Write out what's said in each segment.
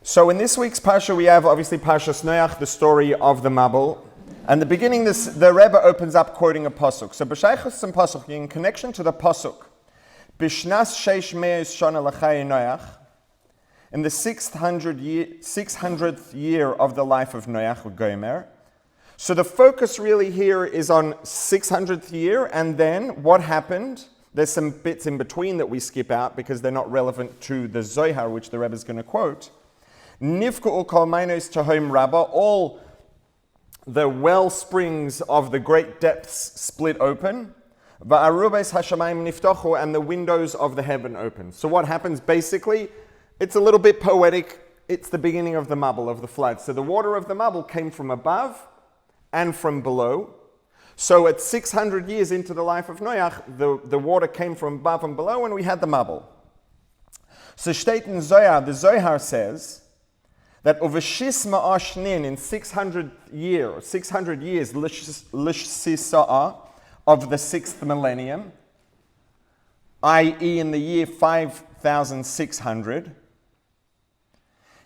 So in this week's Parsha, we have obviously Parshas Noach, the story of the Mabul. And the beginning, the Rebbe opens up quoting a pasuk. So b'shaychus and pasuk, in connection to the pasuk, b'shnas sheish me'es shana l'chay Noach, in the 600th year of the life of Noach, Gomer. So the focus really here is on 600th year, and then what happened. There's some bits in between that we skip out because they're not relevant to the Zohar, which the Rebbe is going to quote. Nifku'u kol mainos tahom rabba, all the well springs of the great depths split open. Va'arubes hashamayim niftachu, and the windows of the heaven open. So what happens basically, it's a little bit poetic. It's the beginning of the Mabul, of the flood. So the water of the Mabul came from above and from below. So at 600 years into the life of Noach, the water came from above and below, and we had the Mabul. So steht in Zohar, the Zohar says that over Shisma Ashnin, in 600 years, Lishsisa'a, of the 6th millennium, i.e. in the year 5600,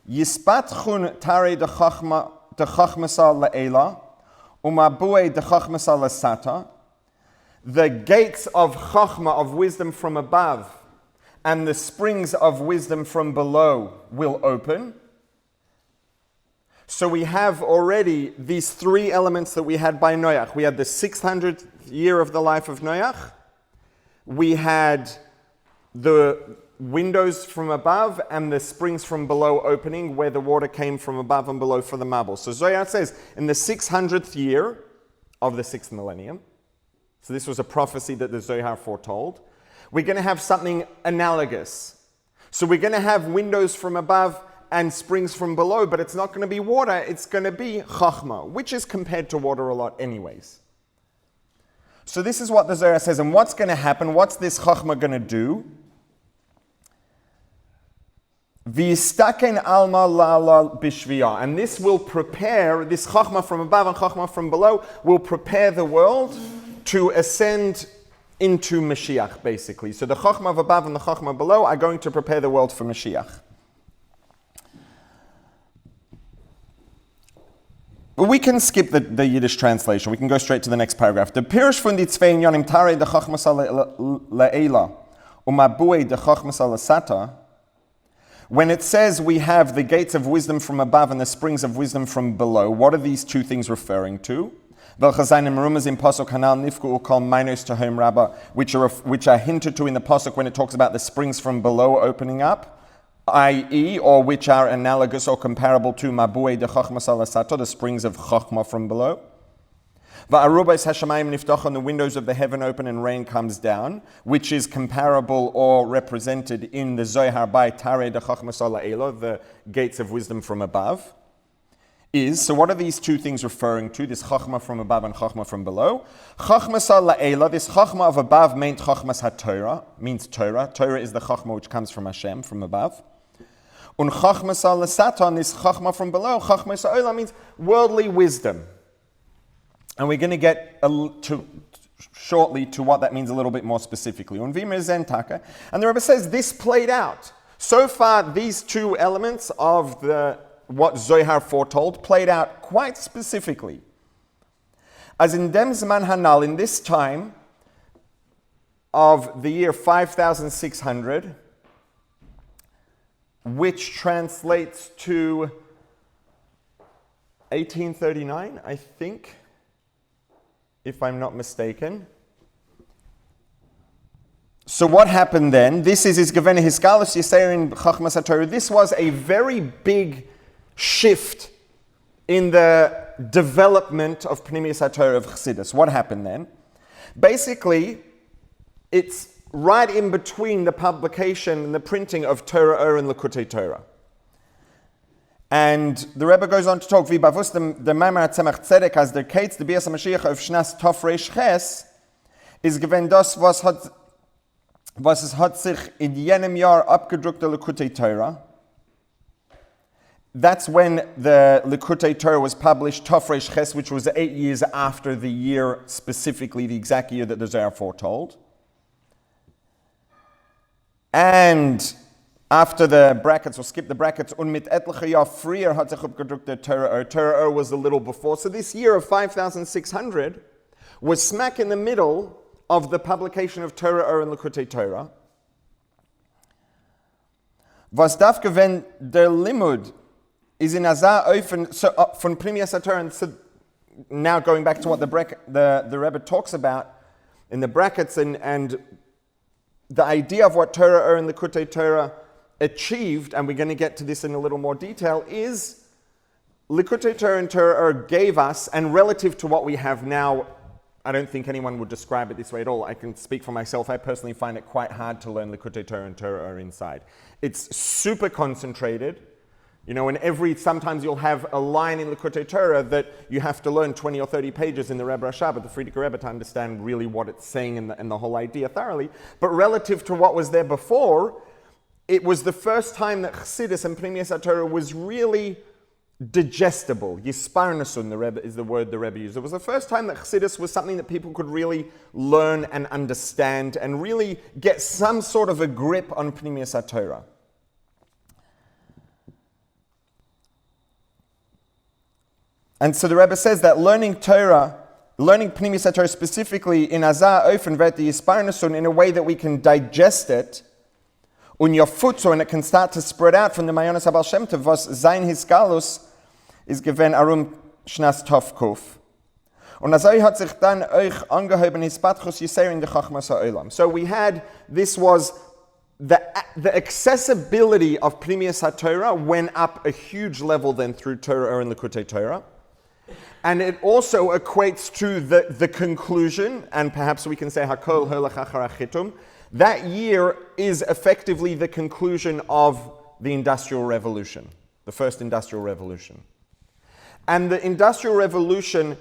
Yispatchun Tare de Chachmasa La'ela, Umabue de Chachmasa La'sata, the gates of Chachma, of wisdom from above, and the springs of wisdom from below will open. So we have already these three elements that we had by Noach. We had the 600th year of the life of Noach. We had the windows from above and the springs from below opening, where the water came from above and below for the Mabul. So Zohar says, in the 600th year of the 6th millennium, so this was a prophecy that the Zohar foretold, we're going to have something analogous. So we're going to have windows from above and springs from below, but it's not going to be water, it's going to be Chachma, which is compared to water a lot anyways. So this is what the Zohar says, and what's going to happen? What's this Chachma going to do? V'yistaken alma la'ala bishviyah, and this will prepare, this Chachma from above and Chachma from below will prepare the world to ascend into Mashiach, basically. So the Chachma of above and the Chachma below are going to prepare the world for Mashiach. But we can skip the Yiddish translation. We can go straight to the next paragraph. The Pirush von die zwei Yonim Tare de Chachmasa La'ela Umabue de Chachmasa La'sata. When it says we have the gates of wisdom from above and the springs of wisdom from below, what are these two things referring to? Which are hinted to in the pasuk when it talks about the springs from below opening up, i.e., or which are analogous or comparable to Mabue de Chachma Salasato, the springs of Chachma from below. Va'arubais hashamayim niftach, and the windows of the heaven open and rain comes down, which is comparable or represented in the Zohar by Tare de Chachma Sala'ela, the gates of wisdom from above. So what are these two things referring to? This Chachma from above and Chachma from below. Chachma Sala'ela, this Chachma of above meant Chachmas HaTorah, means Torah. Torah is the Chachma which comes from Hashem, from above. Un Chachma Sala'satan, this Chachma from below, Chachma Sala'ela means worldly wisdom. And we're going to get shortly to what that means a little bit more specifically. And the Rebbe says this played out. So far, these two elements of what Zohar foretold played out quite specifically. As in Dem Zman Hanal, in this time of the year 5600, which translates to 1839, I think, if I'm not mistaken. So what happened then? This is his Gevene Hiskalus Yisrael in Chachmas HaTorah. This was a very big shift in the development of Pnimius HaTorah of Chassidus. What happened then? Basically, it's right in between the publication and the printing of Torah Or and Likutei Torah. And the Rebbe goes on to talk, V'bavus the Maimar Tzemach Tzedek, as der Kates, the Bias HaMashiach of Shnas Tov Reish Ches, is given das, was es hat sich in jenem Jahr abgedruckte Likutei Torah. That's when the Likutei Torah was published, Tov Reish Ches, which was 8 years after the year, specifically the exact year that the Zohar foretold. And After the brackets, or skip the brackets, und mit etliche Jahr früher hat sich abgedruckt der Torah. Torah was a little before. So this year of 5600 was smack in the middle of the publication of Torah and Likutei Torah. Was darf gewinn der Limud is in Azar ofen, so von Primias Torah, and so now going back to what the Rebbe talks about in the brackets and the idea of what Torah and Likutei Torah achieved, and we're going to get to this in a little more detail, is Likutei Torah and Torah gave us, and relative to what we have now, I don't think anyone would describe it this way at all. I can speak for myself. I personally find it quite hard to learn Likutei Torah and Torah inside. It's super concentrated. You know, sometimes you'll have a line in Likutei Torah that you have to learn 20 or 30 pages in the Rebbe Rashab, the Friedrich Rebbe, to understand really what it's saying and the whole idea thoroughly. But relative to what was there before, it was the first time that Chassidus and Primias Torah was really digestible. Yisparnasun, the Rebbe, is the word the Rebbe used. It was the first time that Chassidus was something that people could really learn and understand and really get some sort of a grip on Primias Torah. And so the Rebbe says that learning Pnimius Torah specifically in Azar Ofen Vet the Yisparnasun in a way that we can digest it, und and it can start to spread out from the Mayonas Abal Shem Tov, was sein Hisgalus is given Arum Shnas Tovkuf. Und Azai hat sich dann euch angehoben Hispatchus Yisrael in the Chachmas HaOlam. So this was the accessibility of Pnimius Torah went up a huge level then through Torah and Likutei Torah. And it also equates to the conclusion, and perhaps we can say Hakol Holach Achar Chitum. That year is effectively the conclusion of the Industrial Revolution, the first Industrial Revolution. And the Industrial Revolution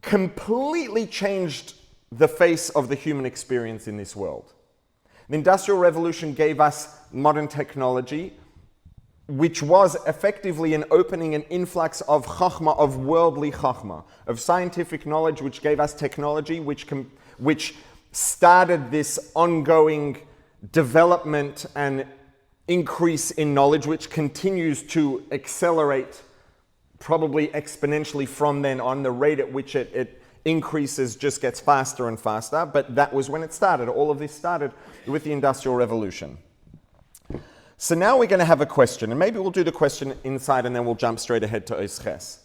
completely changed the face of the human experience in this world. The Industrial Revolution gave us modern technology, which was effectively an opening, an influx of chachma, of worldly chachma, of scientific knowledge, which gave us technology, which started this ongoing development and increase in knowledge, which continues to accelerate probably exponentially from then on. The rate at which it increases just gets faster and faster, but that was when it started. All of this started with the Industrial Revolution. So now we're going to have a question, and maybe we'll do the question inside and then we'll jump straight ahead to Oisches.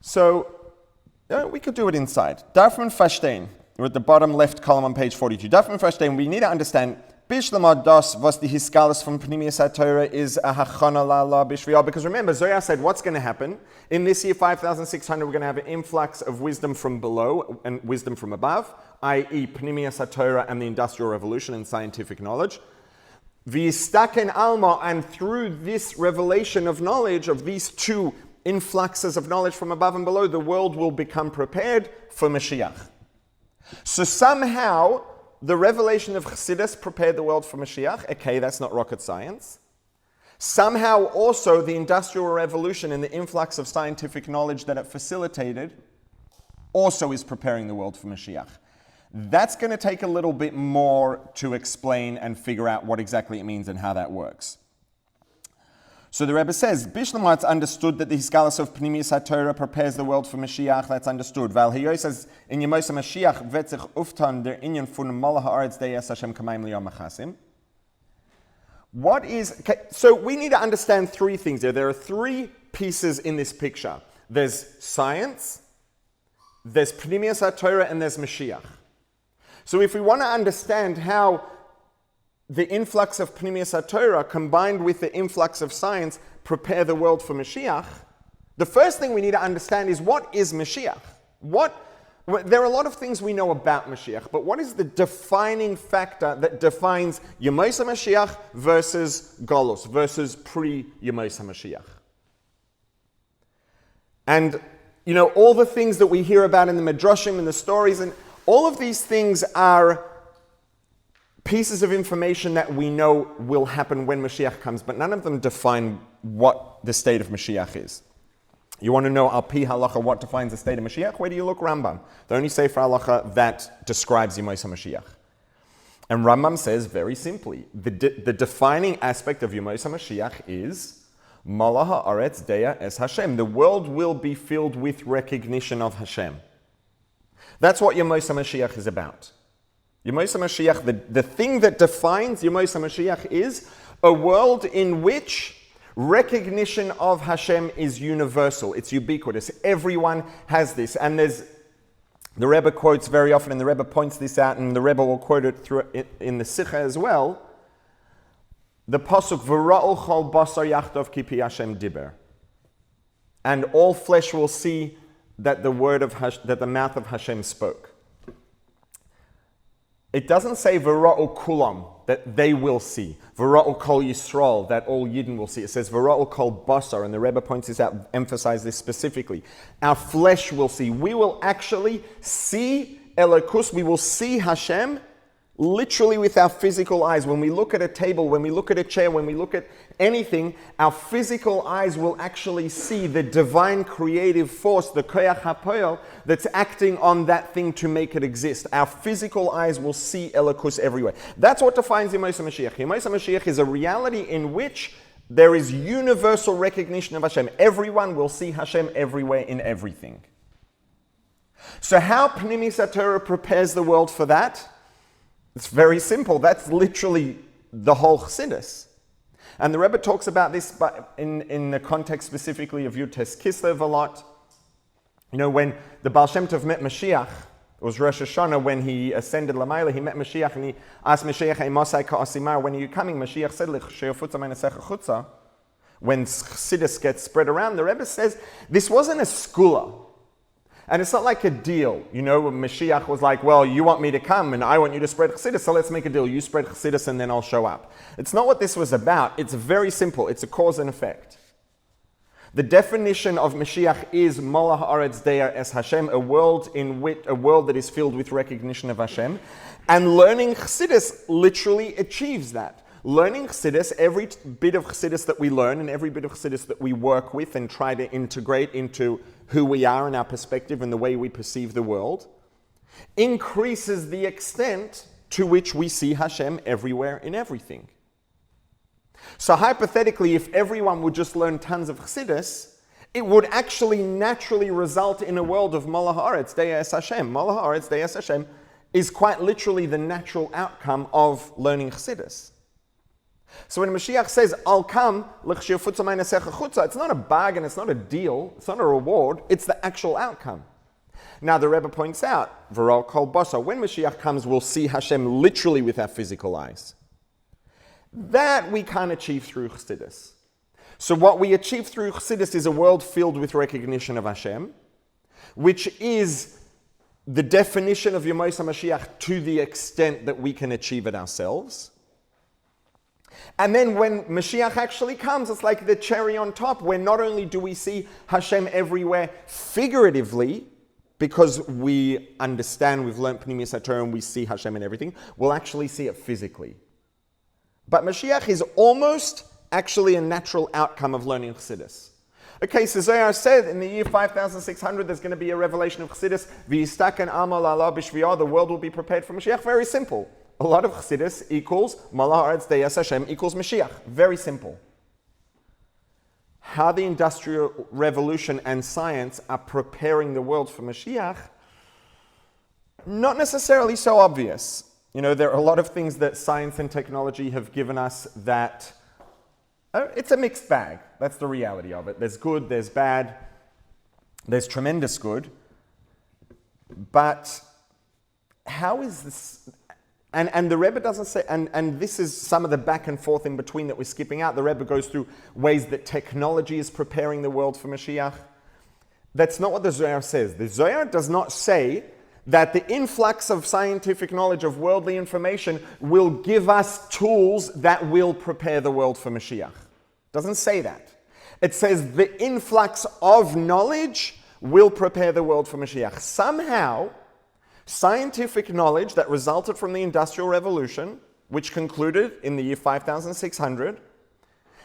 So, we could do it inside. Darf man verstehen, we're at the bottom left column on page 42. Darf man verstehen, we need to understand, Bishlama das, was the Hiskalus from Pnimius Torah is a hachana la bishviyah. Because remember, Zohar said what's going to happen? In this year, 5600, we're going to have an influx of wisdom from below and wisdom from above, i.e. Pnimius Torah and the Industrial Revolution and scientific knowledge. V'yistaken alma, and through this revelation of knowledge, of these two influxes of knowledge from above and below, the world will become prepared for Mashiach. So somehow, the revelation of Chassidus prepared the world for Mashiach. Okay, that's not rocket science. Somehow also the Industrial Revolution and the influx of scientific knowledge that it facilitated also is preparing the world for Mashiach. That's going to take a little bit more to explain and figure out what exactly it means and how that works. So the Rebbe says, Bishlam, it's understood that the Hisgalus of Pnimius Torah prepares the world for Mashiach. That's understood. Val he says, in Yemosa Mashiach vet sich uftan der inyan fun malach haaretz deyas Hashem kamayim liyom machasim. What is... Okay, so we need to understand three things here. There are three pieces in this picture. There's science, there's Pnimius Torah, and there's Mashiach. So if we want to understand how the influx of Pnimius Torah combined with the influx of science prepare the world for Mashiach, the first thing we need to understand is what is Mashiach? There are a lot of things we know about Mashiach, but what is the defining factor that defines Yemosa Mashiach versus Golus, versus pre-Yemosa Mashiach? And, you know, all the things that we hear about in the Midrashim and the stories, and all of these things are pieces of information that we know will happen when Mashiach comes, but none of them define what the state of Mashiach is. You want to know al pi halacha what defines the state of Mashiach? Where do you look? Rambam, the only sefer halacha that describes Yemosa Mashiach. And Rambam says very simply, the defining aspect of Yemos HaMashiach is Mala ha'aretz deya es Hashem. The world will be filled with recognition of Hashem. That's what Yemos HaMashiach is about. Yemos HaMashiach, the thing that defines Yemos HaMashiach is a world in which recognition of Hashem is universal. It's ubiquitous. Everyone has this. And the Rebbe quotes very often, and the Rebbe points this out, and the Rebbe will quote it in the Sikha as well. The pasuk V'ra'u chol basar yachtov ki pi Hashem diber, and all flesh will see that that the mouth of Hashem spoke. It doesn't say V'ra'u kulam, that they will see. V'ra'u kol Yisroel, that all Yidden will see. It says V'ra'u kol basar, and the Rebbe points this out, emphasize this specifically. Our flesh will see. We will actually see Elokus, we will see Hashem literally with our physical eyes. When we look at a table, when we look at a chair, when we look at anything, our physical eyes will actually see the divine creative force, the koyach hapoel, that's acting on that thing to make it exist. Our physical eyes will see Elokus everywhere. That's what defines Yemos HaMashiach. Yemos HaMashiach is a reality in which there is universal recognition of Hashem. Everyone will see Hashem everywhere in everything. So how Pnimis HaTorah prepares the world for that? It's very simple. That's literally the whole Chassidus. And the Rebbe talks about this in the context specifically of Yud Tes Kislev a lot. You know, when the Baal Shem Tov met Mashiach, it was Rosh Hashanah, when he ascended Lamayla, he met Mashiach and he asked Mashiach, "Hey, Mosai Ka'asimar, when are you coming?" Mashiach said, when Chassidus gets spread around, the Rebbe says, this wasn't a skula. And it's not like a deal. You know, when Mashiach was like, well, you want me to come and I want you to spread Chassidus, so let's make a deal. You spread Chassidus and then I'll show up. It's not what this was about. It's very simple. It's a cause and effect. The definition of Mashiach is Mala ha'aretz deya es Hashem, a world that is filled with recognition of Hashem. And learning Chassidus literally achieves that. Learning Chassidus, every bit of Chassidus that we learn and every bit of Chassidus that we work with and try to integrate into who we are and our perspective and the way we perceive the world, increases the extent to which we see Hashem everywhere in everything. So hypothetically, if everyone would just learn tons of Chassidus, it would actually naturally result in a world of Mala ha'aretz deya es Hashem. Mala ha'aretz deya es Hashem is quite literally the natural outcome of learning Chassidus. So when Mashiach says, I'll come, it's not a bargain, it's not a deal, it's not a reward, it's the actual outcome. Now the Rebbe points out, V'ra'u kol basar, when Mashiach comes, we'll see Hashem literally with our physical eyes. That we can't achieve through Chassidus. So what we achieve through Chassidus is a world filled with recognition of Hashem, which is the definition of Yemos HaMashiach to the extent that we can achieve it ourselves. And then when Mashiach actually comes, it's like the cherry on top, where not only do we see Hashem everywhere figuratively, because we understand, we've learned Pnimis HaTorah and we see Hashem in everything, we'll actually see it physically. But Mashiach is almost actually a natural outcome of learning Chassidus. Okay, so Zohar said in the year 5600 there's going to be a revelation of Chassidus, V'yistaken amal ala b'shviyah, the world will be prepared for Mashiach. Very simple. A lot of Chassidus equals Mala ha'aretz deya es Hashem equals Mashiach. Very simple. How the Industrial Revolution and science are preparing the world for Mashiach, not necessarily so obvious. You know, there are a lot of things that science and technology have given us that it's a mixed bag. That's the reality of it. There's good, there's bad, there's tremendous good. But how is this? And the Rebbe doesn't say, and this is some of the back and forth in between that we're skipping out. The Rebbe goes through ways that technology is preparing the world for Mashiach. That's not what the Zohar says. The Zohar does not say that the influx of scientific knowledge, of worldly information, will give us tools that will prepare the world for Mashiach. It doesn't say that. It says the influx of knowledge will prepare the world for Mashiach. Somehow, scientific knowledge that resulted from the Industrial Revolution, which concluded in the year 5600,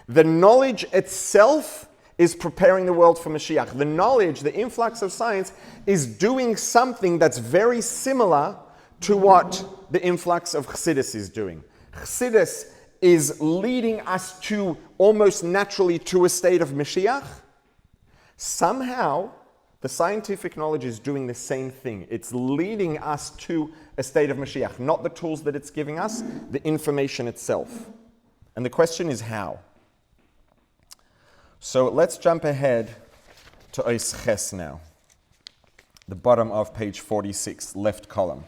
the knowledge itself is preparing the world for Mashiach. The knowledge, the influx of science, is doing something that's very similar to what the influx of Chassidus is doing. Chassidus is leading us to almost naturally to a state of Mashiach. Somehow, the scientific knowledge is doing the same thing. It's leading us to a state of Mashiach, not the tools that it's giving us, the information itself. And the question is how? So let's jump ahead to Ois Ches now, the bottom of page 46, left column.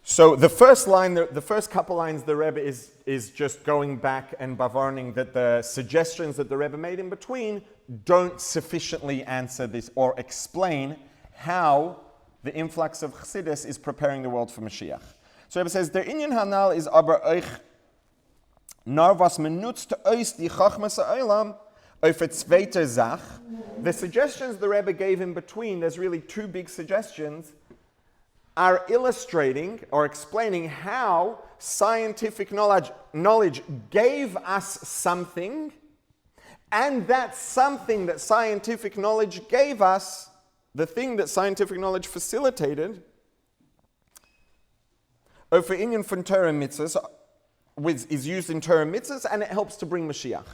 So the first line, the first couple lines, the Rebbe is just going back and bavarning that the suggestions that the Rebbe made in between don't sufficiently answer this or explain how the influx of Chassidus is preparing the world for Mashiach. So Rebbe says, Der Inyan Hanal is aber euch nar was menutzt euch die Chachmas ha'olam auf a zweite Sach. The suggestions the Rebbe gave in between, there's really two big suggestions, are illustrating or explaining how scientific knowledge gave us something, and that something that scientific knowledge gave us, the thing that scientific knowledge facilitated, over Inyan von Torah mitzvahs, is used in Torah mitzvahs, and it helps to bring Mashiach.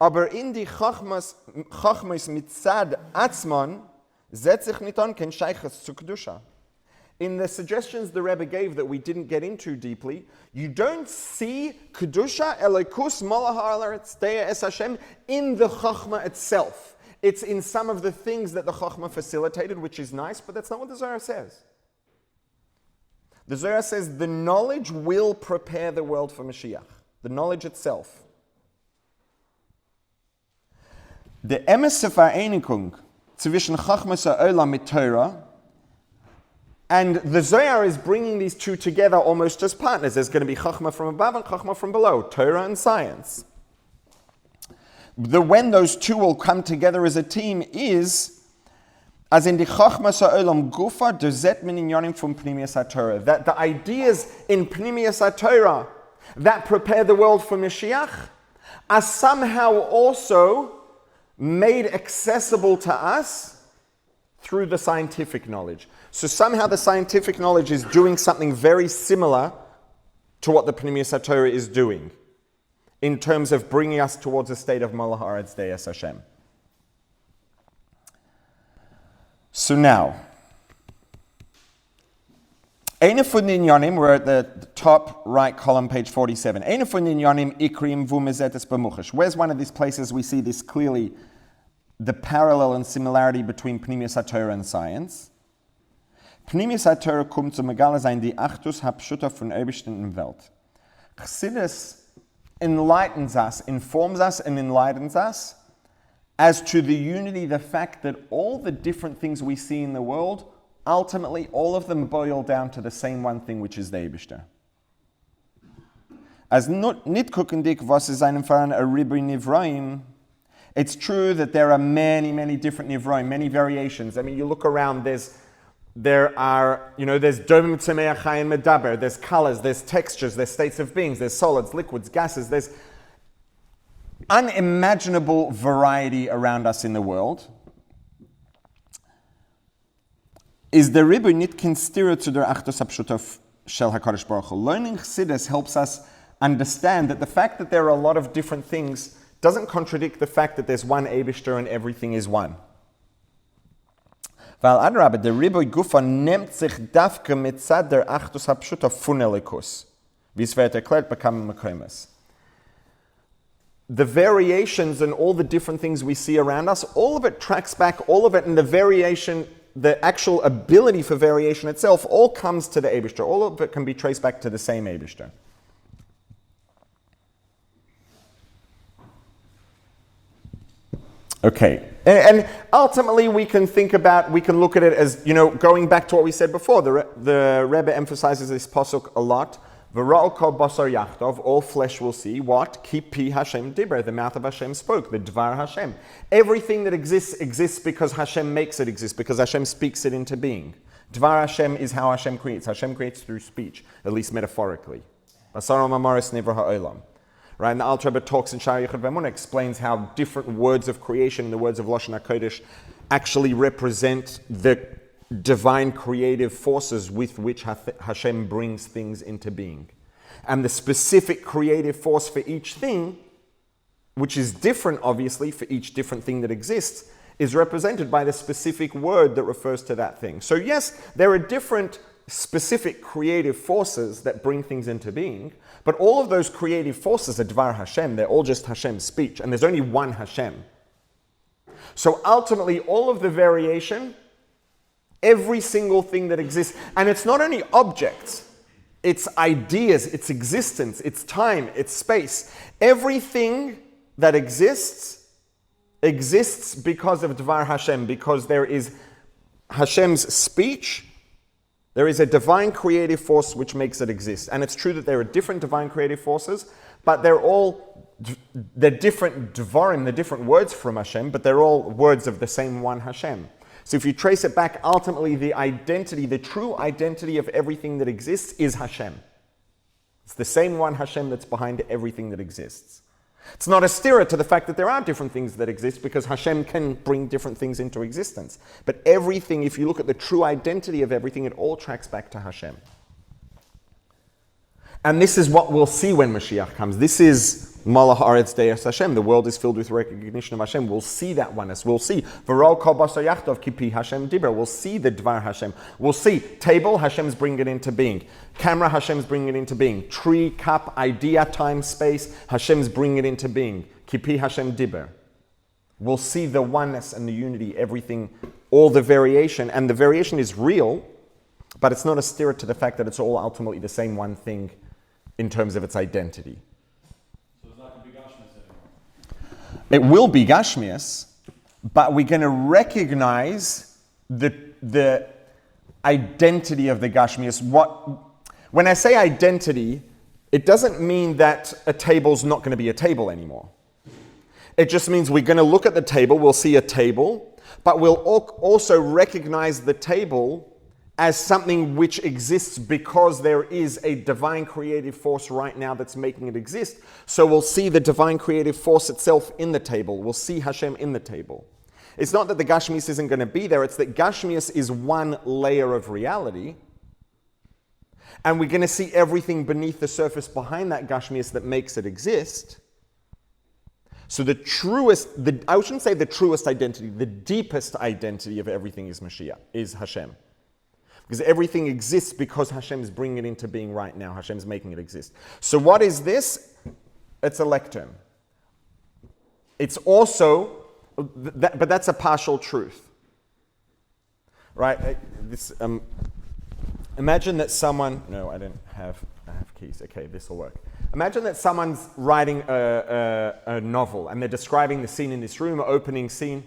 Aber in die Chachmas mitzad atzman, in the suggestions the Rebbe gave that we didn't get into deeply, you don't see Kedusha Elokus Malahar Es Hashem in the Chachma itself. It's in some of the things that the Chachma facilitated, which is nice, but that's not what the Zohar says. The Zohar says the knowledge will prepare the world for Mashiach. The knowledge itself. The Emes Vereinigung zwischen Chachmas ha'olam mit Torah, and the Zohar is bringing these two together almost as partners. There's going to be Chachma from above and Chachma from below, Torah and science. When those two will come together as a team is, as in the Chachmas ha'olam gufa, dozet min inyanim from Pnimius HaTorah, that the ideas in Pnimius HaTorah that prepare the world for Mashiach are somehow also made accessible to us through the scientific knowledge. So somehow the scientific knowledge is doing something very similar to what the Pnimius HaTorah is doing in terms of bringing us towards a state of Malach Haaretz Deis Hashem. So now, Eine von den Inyanim, we're at the top right column, page 47. Eine von den Inyanim ikrim vu mezetes bemuchash. Where's one of these places we see this clearly, the parallel and similarity between Pnimius HaTorah and science? Pnimius HaTorah kommt zu megala sein die Achtus hapshuta von Eibishten in Welt. Chassidus enlightens us, informs us and enlightens us as to the unity, the fact that all the different things we see in the world, ultimately all of them boil down to the same one thing, which is the Eibishter. As nit kukendik was is einem Faran a ribri nivraim, it's true that there are many, many different nivraim, many variations. I mean, you look around, there's domim tzemeach chayim medaber, there's colors, there's textures, there's states of beings, there's solids, liquids, gases, there's unimaginable variety around us in the world. Is the Rebbe nit considered to the Achtos Hapshutov Shel HaKadosh Baruch Hu? Learning Chassidus helps us understand that the fact that there are a lot of different things doesn't contradict the fact that there's one Eibishter and everything is one. Weil adrabah, der Rebbe Gufa nimmt sich dafke mitzad der Achtos Hapshutov von Elikus. Wie es wird erklärt, bekamen Mekoimes. The variations and all the different things we see around us, all of it tracks back, all of it in the variation, the actual ability for variation itself, all comes to the Eibishter. All of it can be traced back to the same Eibishter. Okay, and ultimately we can look at it as, going back to what we said before. The Rebbe emphasizes this pasuk a lot. V'ra'ol kol basar yachtov, all flesh will see what? Ki pi Hashem diber, the mouth of Hashem spoke, the dvar Hashem. Everything that exists because Hashem makes it exist, because Hashem speaks it into being. Dvar Hashem is how Hashem creates. Hashem creates through speech, at least metaphorically. Basaram amaris nevra ha'olam. Right, and the Alter Rebbe talks in Shari Yichud V'Emunah, explains how different words of creation, the words of Lashon HaKodesh, actually represent the divine creative forces with which Hashem brings things into being. And the specific creative force for each thing, which is different obviously for each different thing that exists, is represented by the specific word that refers to that thing. So yes, there are different specific creative forces that bring things into being, but all of those creative forces are Dvar Hashem. They're all just Hashem's speech, and there's only one Hashem. So ultimately, all of the variation, every single thing that exists, and it's not only objects, it's ideas, it's existence, it's time, it's space. Everything that exists because of Dvar Hashem, because there is Hashem's speech. There is a divine creative force which makes it exist. And it's true that there are different divine creative forces, but they're different Dvarim, they're different words from Hashem, but they're all words of the same one Hashem. So if you trace it back, ultimately the identity, the true identity of everything that exists is Hashem. It's the same one Hashem that's behind everything that exists. It's not a stira to the fact that there are different things that exist, because Hashem can bring different things into existence. But everything, if you look at the true identity of everything, it all tracks back to Hashem. And this is what we'll see when Mashiach comes. This is Malach Haaretz Deus Hashem. The world is filled with recognition of Hashem. We'll see that oneness. We'll see V'rol Kol Basar Yachtov Kipi Hashem Dibur. We'll see the Dvar Hashem. We'll see table, Hashem's bringing it into being. Camera, Hashem's bringing it into being. Tree, cup, idea, time, space, Hashem's bringing it into being. Kipi Hashem Dibur. We'll see the oneness and the unity, everything, all the variation. And the variation is real, but it's not a stira to the fact that it's all ultimately the same one thing in terms of its identity. So it's not going to be Gashmias anymore? It will be Gashmias, but we're going to recognize the identity of the Gashmias. When I say identity, it doesn't mean that a table's not going to be a table anymore. It just means we're going to look at the table, we'll see a table, but we'll also recognize the table as something which exists because there is a divine creative force right now that's making it exist. So we'll see the divine creative force itself in the table. We'll see Hashem in the table. It's not that the Gashmias isn't going to be there, it's that Gashmias is one layer of reality, and we're going to see everything beneath the surface behind that Gashmias that makes it exist. So I shouldn't say the truest identity, the deepest identity of everything is Mashiach, is Hashem. Because everything exists because Hashem is bringing it into being right now. Hashem's making it exist. So what is this? It's a lectern. It's also, but that's a partial truth. Right? Imagine that someone, no, I have keys. Okay, this will work. Imagine that someone's writing a novel and they're describing the scene in this room, an opening scene,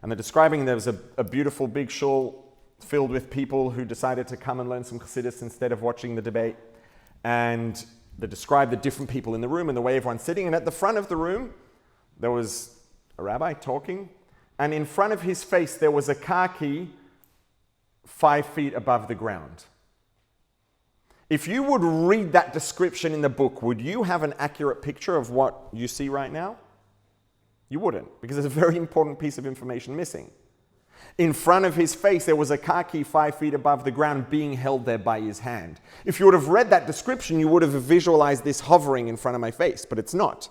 and they're describing there was a beautiful big shul filled with people who decided to come and learn some Chassidus instead of watching the debate. And they describe the different people in the room and the way everyone's sitting. And at the front of the room, there was a rabbi talking. And in front of his face, there was a car key 5 feet above the ground. If you would read that description in the book, would you have an accurate picture of what you see right now? You wouldn't, because there's a very important piece of information missing. In front of his face, there was a car key 5 feet above the ground being held there by his hand. If you would have read that description, you would have visualized this hovering in front of my face, but it's not.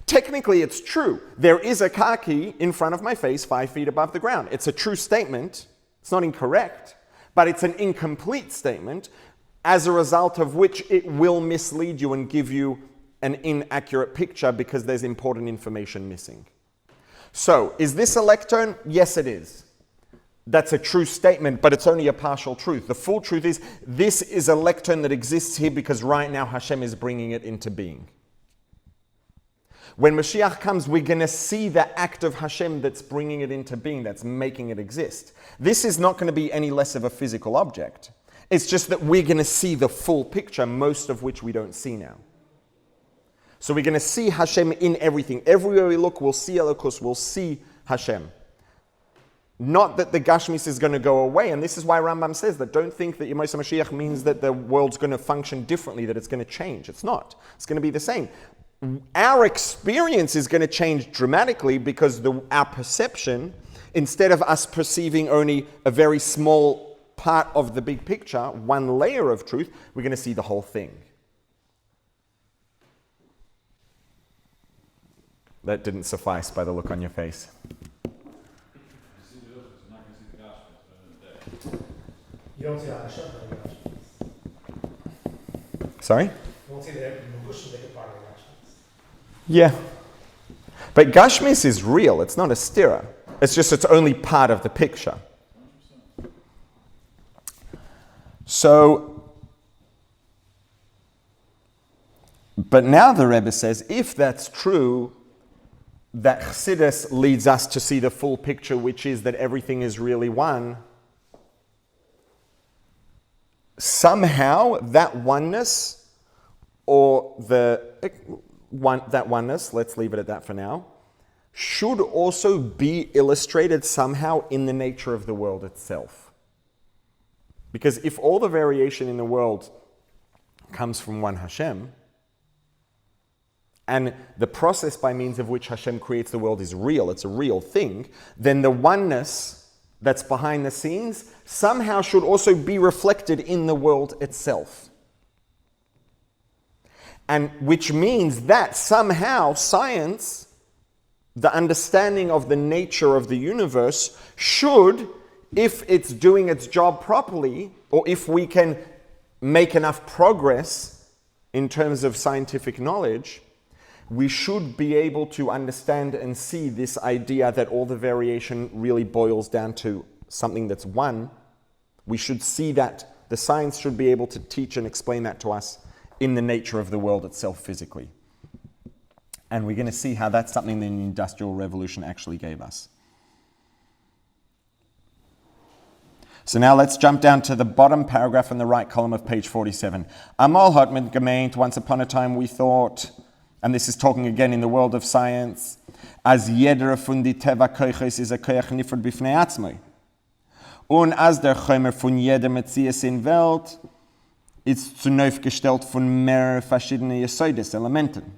Technically, it's true. There is a car key in front of my face 5 feet above the ground. It's a true statement. It's not incorrect, but it's an incomplete statement, as a result of which it will mislead you and give you an inaccurate picture because there's important information missing. So, is this a lectern? Yes, it is. That's a true statement, but it's only a partial truth. The full truth is, this is a lectern that exists here because right now Hashem is bringing it into being. When Mashiach comes, we're going to see the act of Hashem that's bringing it into being, that's making it exist. This is not going to be any less of a physical object. It's just that we're going to see the full picture, most of which we don't see now. So we're going to see Hashem in everything. Everywhere we look, we'll see Elokus, we'll see Hashem. Not that the Gashmis is going to go away, and this is why Rambam says that don't think that Yemoseh Mashiach means that the world's going to function differently, that it's going to change. It's not. It's going to be the same. Our experience is going to change dramatically because our perception, instead of us perceiving only a very small part of the big picture, one layer of truth, we're going to see the whole thing. That didn't suffice by the look on your face. You don't see that Hashem. Sorry? You won't see the Magushim make it part of the Gashmis. Yeah. But Gashmis is real. It's not a stira. It's just it's only part of the picture. So, but now the Rebbe says, if that's true, that Chassidus leads us to see the full picture, which is that everything is really one. Somehow that oneness, or that oneness, let's leave it at that for now, should also be illustrated somehow in the nature of the world itself. Because if all the variation in the world comes from one Hashem, and the process by means of which Hashem creates the world is real, it's a real thing, then the oneness that's behind the scenes somehow should also be reflected in the world itself. And which means that somehow science, the understanding of the nature of the universe, should, if it's doing its job properly, or if we can make enough progress in terms of scientific knowledge, we should be able to understand and see this idea that all the variation really boils down to something that's one. We should see that. The science should be able to teach and explain that to us in the nature of the world itself physically. And we're going to see how that's something that the Industrial Revolution actually gave us. So now let's jump down to the bottom paragraph in the right column of page 47. Amal hat mit gemeint, once upon a time we thought, and this is talking again in the world of science, as jeder von die teva koiches is a koich nifred bifnei atzmai. Und as der Chomer von jeder Metzies in Welt ist zu neuf gestellt von mehr verschiedene Yesodes Elementen.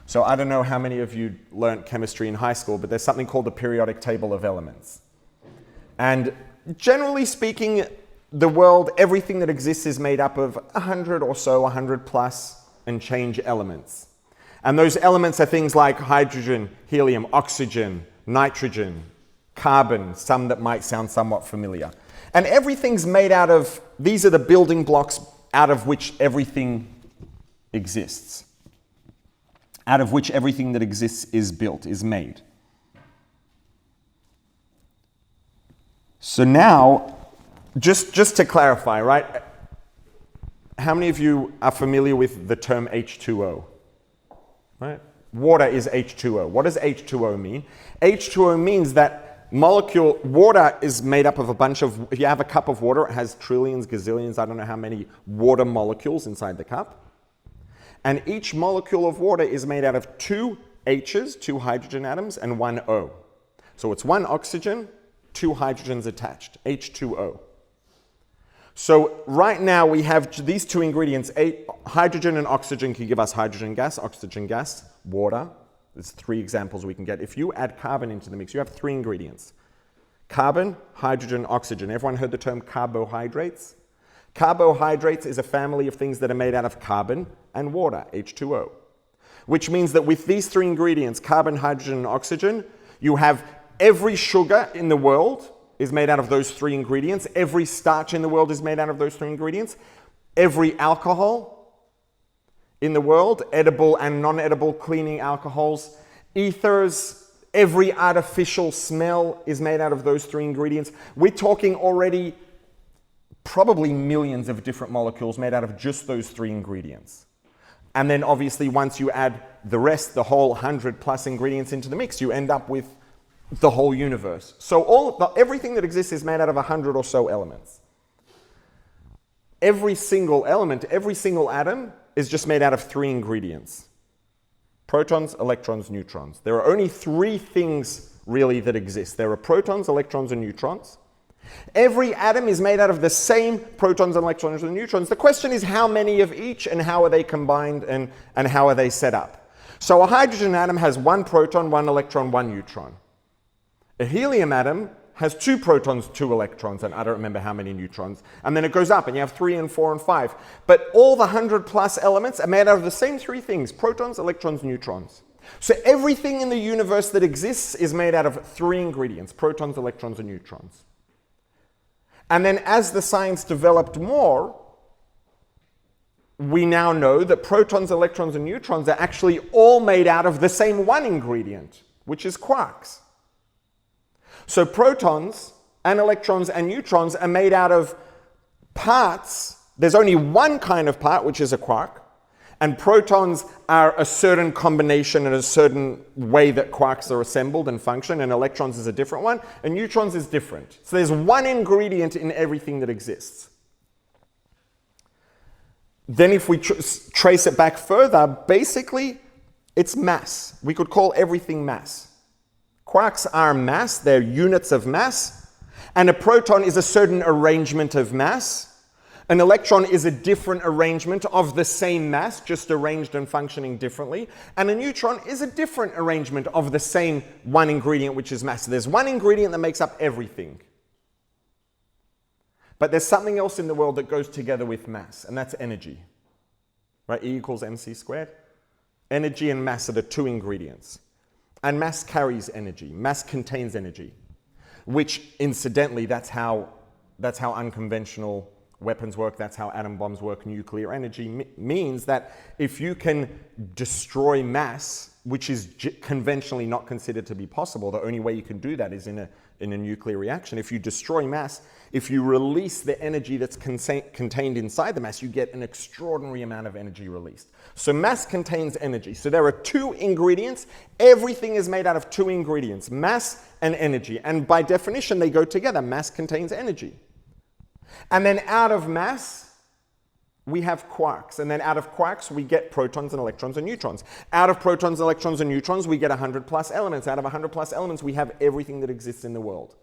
So I don't know how many of you learnt chemistry in high school, but there's something called the periodic table of elements. And generally speaking, the world, everything that exists is made up of 100 or so, 100 plus and change elements. And those elements are things like hydrogen, helium, oxygen, nitrogen, carbon, some that might sound somewhat familiar. And everything's made out of, these are the building blocks out of which everything exists. Out of which everything that exists is built, is made. So now, just to clarify, right? How many of you are familiar with the term H2O? Right? Water is H2O. What does H2O mean? H2O means that water is made up of a bunch of, if you have a cup of water, it has trillions, gazillions, I don't know how many water molecules inside the cup. And each molecule of water is made out of two H's, two hydrogen atoms, and one O. So it's one oxygen, two hydrogens attached, H2O. So right now we have these two ingredients, hydrogen and oxygen can give us hydrogen gas, water. There's three examples we can get. If you add carbon into the mix, you have three ingredients. Carbon, hydrogen, oxygen. Everyone heard the term carbohydrates? Carbohydrates is a family of things that are made out of carbon and water, H2O. Which means that with these three ingredients, carbon, hydrogen, and oxygen, you have every sugar in the world is made out of those three ingredients. Every starch in the world is made out of those three ingredients. Every alcohol in the world, edible and non-edible cleaning alcohols, ethers, every artificial smell is made out of those three ingredients. We're talking already probably millions of different molecules made out of just those three ingredients. And then obviously once you add the rest, the whole 100 plus ingredients into the mix, you end up with the whole universe. So everything that exists is made out of 100 or so elements. Every single element, every single atom is just made out of three ingredients. Protons, electrons, neutrons. There are only three things really that exist. There are protons, electrons, and neutrons. Every atom is made out of the same protons, electrons, and neutrons. The question is how many of each and how are they combined and how are they set up? So a hydrogen atom has one proton, one electron, one neutron. A helium atom has 2 protons, 2 electrons, and I don't remember how many neutrons. And then it goes up, and you have 3 and 4 and 5. But all the 100 plus elements are made out of the same 3 things: protons, electrons, neutrons. So everything in the universe that exists is made out of 3 ingredients: protons, electrons, and neutrons. And then as the science developed more, we now know that protons, electrons, and neutrons are actually all made out of the same one ingredient, which is quarks. So protons and electrons and neutrons are made out of parts. There's only one kind of part, which is a quark. And protons are a certain combination and a certain way that quarks are assembled and function, and electrons is a different one, and neutrons is different. So there's one ingredient in everything that exists. Then if we trace it back further, basically it's mass. We could call everything mass. Quarks are mass, they're units of mass, and a proton is a certain arrangement of mass. An electron is a different arrangement of the same mass, just arranged and functioning differently. And a neutron is a different arrangement of the same one ingredient, which is mass. So there's one ingredient that makes up everything. But there's something else in the world that goes together with mass, and that's energy. Right? E equals mc squared. Energy and mass are the 2 ingredients. And mass carries energy. Mass contains energy. Which, incidentally, that's how unconventional weapons work. That's how atom bombs work. Nuclear energy means that if you can destroy mass, which is conventionally not considered to be possible, the only way you can do that is in a nuclear reaction. If you destroy mass, if you release the energy that's contained inside the mass, you get an extraordinary amount of energy released. So mass contains energy. So there are 2 ingredients. Everything is made out of 2 ingredients, mass and energy. And by definition, they go together. Mass contains energy. And then out of mass, we have quarks. And then out of quarks, we get protons and electrons and neutrons. Out of protons, electrons, and neutrons, we get 100 plus elements. Out of 100 plus elements, we have everything that exists in the world.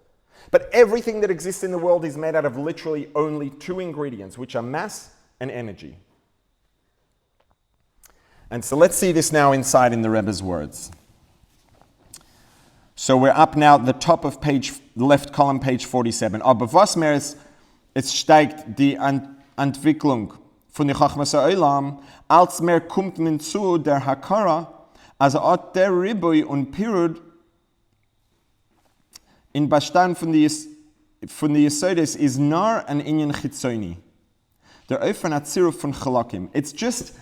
But everything that exists in the world is made out of literally only 2 ingredients, which are mass and energy. And so let's see this now inside in the Rebbe's words. So we're up now at the top of left column, page 47. Aber was mehr ist, es steigt die Entwicklung von der Chochmas Ha'olam, als mehr kommt man zu der Hakara, also auch der Ribui und Pirud in Bestand von der Yesodes is nar an inyan chitzoni. Der Ofen Atziruf von Chalakim. It's just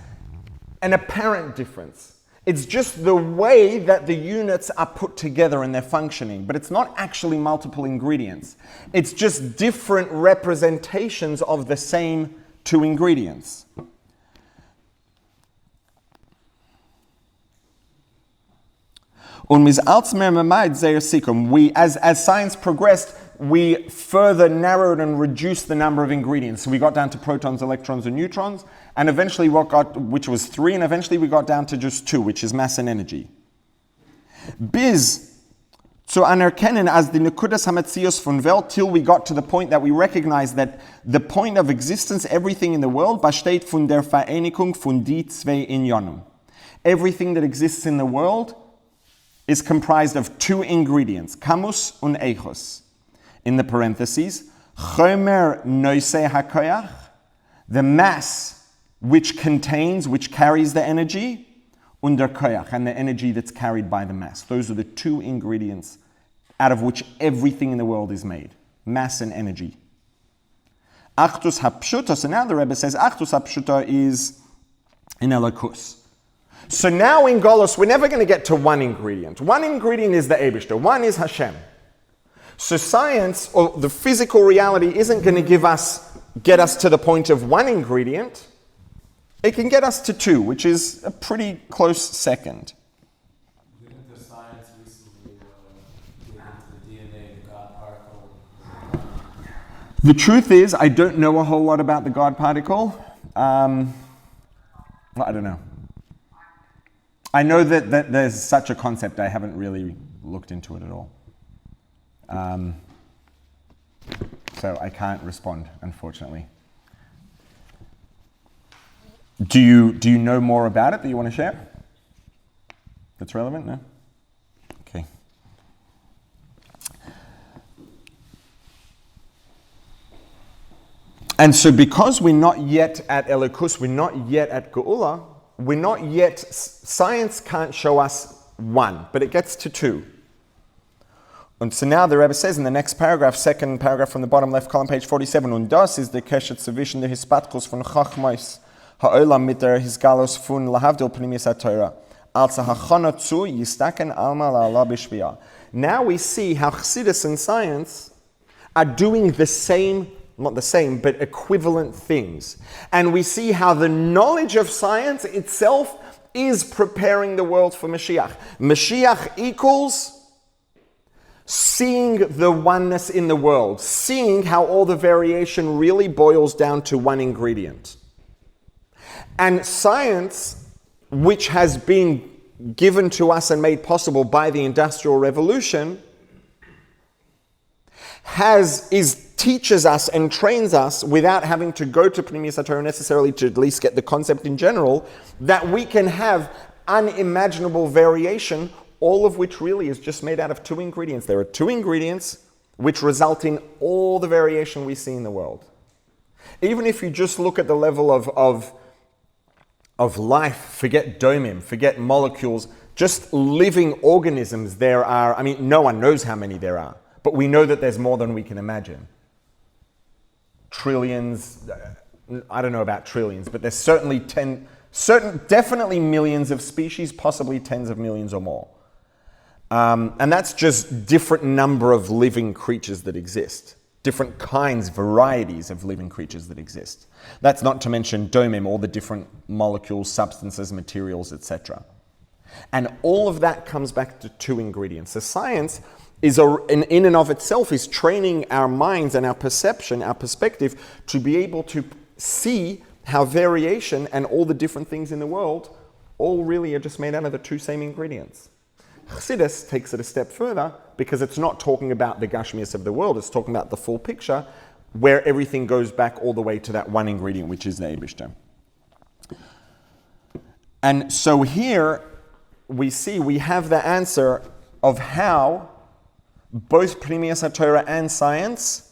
an apparent difference. It's just the way that the units are put together and they're functioning, but it's not actually multiple ingredients. It's just different representations of the same 2 ingredients. As science progressed, we further narrowed and reduced the number of ingredients. So we got down to protons, electrons, and neutrons, and eventually which was 3, and eventually we got down to just 2, which is mass and energy. Bis zu anerkennen as die Nekudas Hametzios von Welt, till we got to the point that we recognize that the point of existence, everything in the world, besteht von der Vereinigung von die 2 Inyonim. Everything that exists in the world is comprised of 2 ingredients, kamus und eichos. In the parentheses, chomer noisei hakoyach, the mass which carries the energy, und der koyach, and the energy that's carried by the mass. Those are the 2 ingredients out of which everything in the world is made, mass and energy. Achtus hapshuta, so now the Rebbe says achtus hapshuta is in Elokus. So now in Golos, we're never going to get to one ingredient. One ingredient is the Eibishter, one is Hashem. So science, or the physical reality, isn't going to get us to the point of one ingredient. It can get us to 2, which is a pretty close second. Didn't the science recently get into the DNA of God particle? The truth is, I don't know a whole lot about the God particle. I don't know. I know that there's such a concept. I haven't really looked into it at all. So I can't respond, unfortunately. Do you know more about it that you want to share? That's relevant? No? Okay. And so because we're not yet at Elokus, we're not yet at Geula, we're not yet, science can't show us one, but it gets to two. And so now the Rebbe says in the next paragraph, second paragraph from the bottom left column, page 47, und das ist der Keshet zwischen der Hispatkus von Chachmais ha'olam mit der Hisgalos von lahavdil pnimis ha'Torah, als ha'chana zu yistaken alma la'ala b'shviyah. Now we see how Chassidus and science are doing the same, not the same, but equivalent things. And we see how the knowledge of science itself is preparing the world for Mashiach. Mashiach equals seeing the oneness in the world, seeing how all the variation really boils down to one ingredient. And science, which has been given to us and made possible by the Industrial Revolution, teaches us and trains us without having to go to Pnimius HaTorah necessarily to at least get the concept in general, that we can have unimaginable variation, all of which really is just made out of two ingredients. There are two ingredients which result in all the variation we see in the world. Even if you just look at the level of life, forget domim, forget molecules, just living organisms, there are, no one knows how many there are, but we know that there's more than we can imagine. Trillions, I don't know about trillions, but there's certainly definitely millions of species, possibly tens of millions or more. And that's just different number of living creatures that exist. Different kinds, varieties of living creatures that exist. That's not to mention domim, all the different molecules, substances, materials, etc. And all of that comes back to two ingredients. So science is in and of itself is training our minds and our perception, our perspective, to be able to see how variation and all the different things in the world all really are just made out of the two same ingredients. Chassidus takes it a step further because it's not talking about the Gashmias of the world, it's talking about the full picture where everything goes back all the way to that one ingredient, which is the Eibishter. And so here we have the answer of how both Pnimius HaTorah and science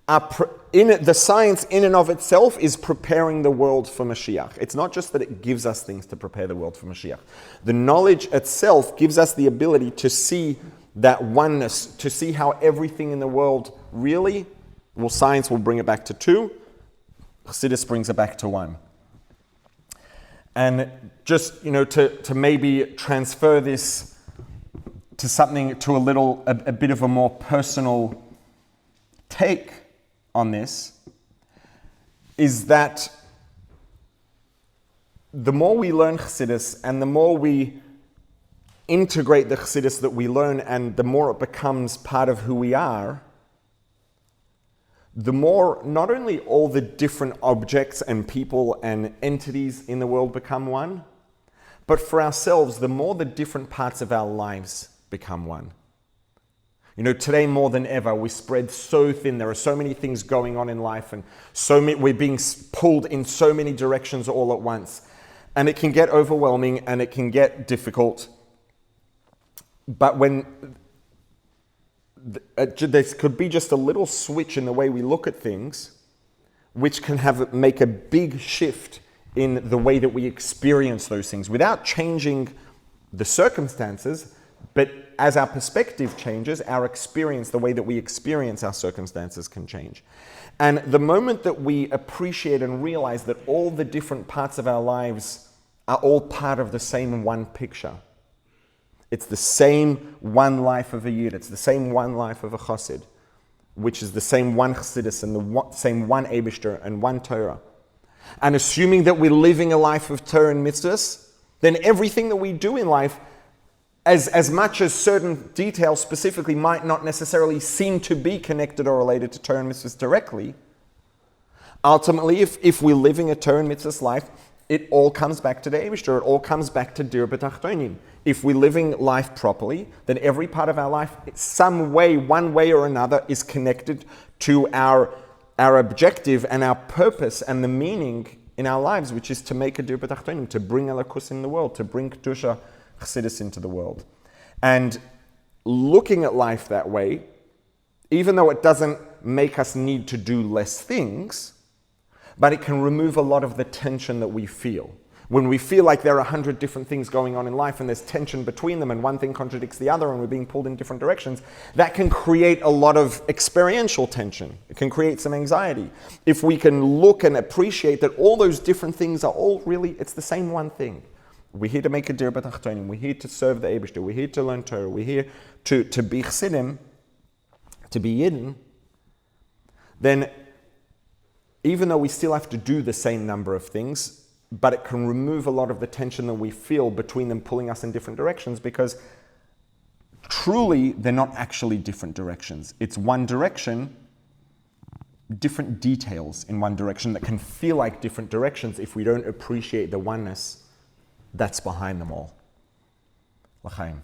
the science in and of itself is preparing the world for Mashiach. It's not just that it gives us things to prepare the world for Mashiach. The knowledge itself gives us the ability to see that oneness, to see how everything in the world really, science will bring it back to two, Chassidus brings it back to one. And just, to maybe transfer this to something, to a bit of a more personal take on this, is that the more we learn Chassidus and the more we integrate the Chassidus that we learn and the more it becomes part of who we are, the more not only all the different objects and people and entities in the world become one, but for ourselves, the more the different parts of our lives become one. Today more than ever, we spread so thin. There are so many things going on in life, and we're being pulled in so many directions all at once. And it can get overwhelming and it can get difficult. But when there could be just a little switch in the way we look at things, which can make a big shift in the way that we experience those things without changing the circumstances, but as our perspective changes, our experience, the way that we experience our circumstances can change. And the moment that we appreciate and realize that all the different parts of our lives are all part of the same one picture. It's the same one life of a Yid, it's the same one life of a Chassid, which is the same one Chassidus and the same one Eibishter and one Torah. And assuming that we're living a life of Torah and mitzvahs, then everything that we do in life, as much as certain details specifically might not necessarily seem to be connected or related to Torah and mitzvahs directly, ultimately, if we're living a Torah and mitzvahs life, it all comes back to the Eibishter. It all comes back to Dir B'Tachtonim. If we're living life properly, then every part of our life, some way, one way or another, is connected to our objective and our purpose and the meaning in our lives, which is to make a Dir B'Tachtonim, to bring Elokus in the world, to bring Kedusha Chassidus into the world. And looking at life that way, even though it doesn't make us need to do less things, but it can remove a lot of the tension that we feel. When we feel like there are 100 different things going on in life and there's tension between them and one thing contradicts the other and we're being pulled in different directions, that can create a lot of experiential tension. It can create some anxiety. If we can look and appreciate that all those different things are all really, it's the same one thing. We're here to make a dir b'tachtonim. We're here to serve the Eibishter. We're here to learn Torah. We're here to be Chassidim, to be Yidden. Then, even though we still have to do the same number of things, but it can remove a lot of the tension that we feel between them pulling us in different directions, because truly they're not actually different directions. It's one direction, different details in one direction that can feel like different directions if we don't appreciate the oneness that's behind them all. L'chaim.